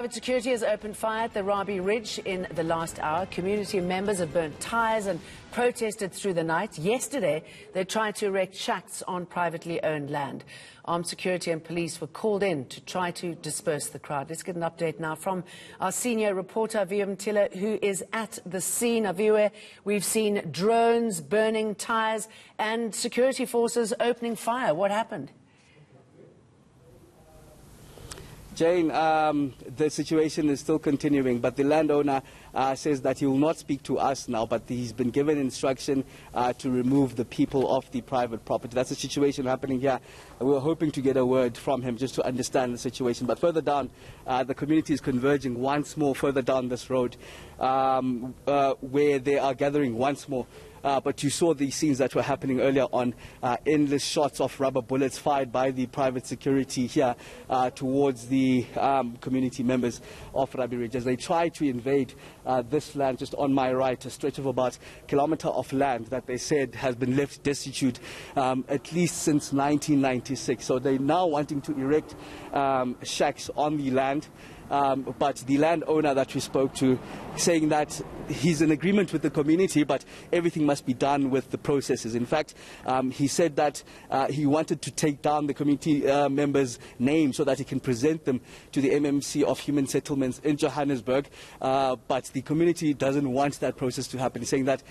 Private security has opened fire at the Rabie Ridge in the last hour. Community members have burnt tyres and protested through the night. Yesterday, they tried to erect shacks on privately owned land. Armed security and police were called in to try to disperse the crowd. Let's get an update now from our senior reporter, Rabie Ridge, who is at the scene. Rabie, we've seen drones burning tyres and security forces opening fire. What happened? Jane, the situation is still continuing, but the landowner says that he will not speak to us now, but he's been given instruction to remove the people off the private property. That's the situation happening here. We were hoping to get a word from him just to understand the situation. But further down, the community is converging once more further down this road, where they are gathering once more. But you saw the scenes that were happening earlier on, endless shots of rubber bullets fired by the private security here towards the community members of Rabie Ridge as they try to invade this land just on my right, a stretch of about a kilometre of land that they said has been left destitute at least since 1996. So they're now wanting to erect shacks on the land. But the landowner that we spoke to saying that he's in agreement with the community, but everything must be done with the processes. In fact, he said that he wanted to take down the community members' names so that he can present them to the MMC of Human Settlements in Johannesburg. But the community doesn't want that process to happen, saying that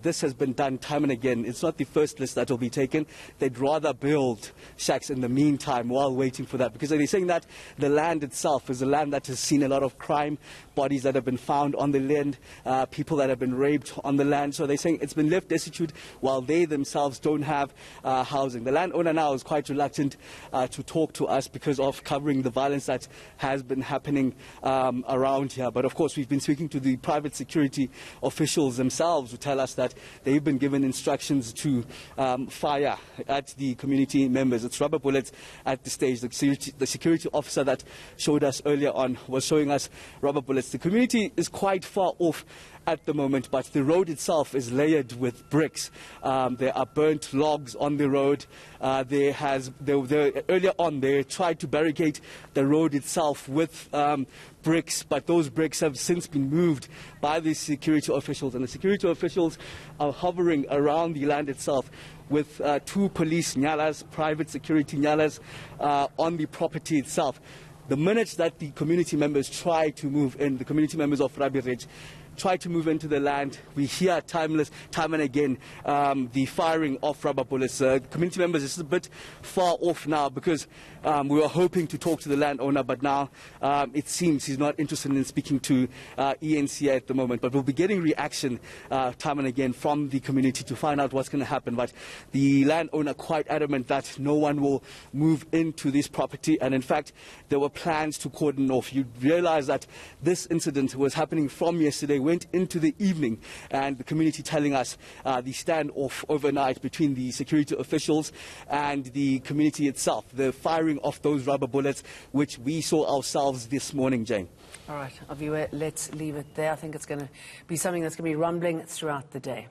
this has been done time and again. It's not the first list that will be taken. They'd rather build shacks in the meantime while waiting for that, because they're saying that the land itself is a land that has seen a lot of crime, bodies that have been found on the land, people that have been raped on the land. So they're saying it's been left destitute while they themselves don't have housing. The landowner now is quite reluctant to talk to us because of covering the violence that has been happening around here. But of course, we've been speaking to the private security officials themselves who tell us that they've been given instructions to fire at the community members. It's rubber bullets at the stage. The security officer that showed us earlier on was showing us rubber bullets. The community is quite far off at the moment, but the road itself is layered with bricks. There are burnt logs on the road. Earlier on, they tried to barricade the road itself with bricks, but those bricks have since been moved by the security officials, and the security officials are hovering around the land itself with two police nyalas, private security nyalas, on the property itself. The minute that the community members try to move in, the community members of Rabie Ridge try to move into the land, we hear time and again the firing of rubber bullets. Community members, this is a bit far off now because we were hoping to talk to the landowner, but now it seems he's not interested in speaking to eNCA at the moment. But we'll be getting reaction time and again from the community to find out what's going to happen. But the landowner quite adamant that no one will move into this property, and in fact there were plans to cordon off. You realize that this incident was happening from yesterday, went into the evening, and the community telling us the standoff overnight between the security officials and the community itself, the firing of those rubber bullets, which we saw ourselves this morning, Jane. All right, Rabie, let's leave it there. I think it's going to be something that's going to be rumbling throughout the day.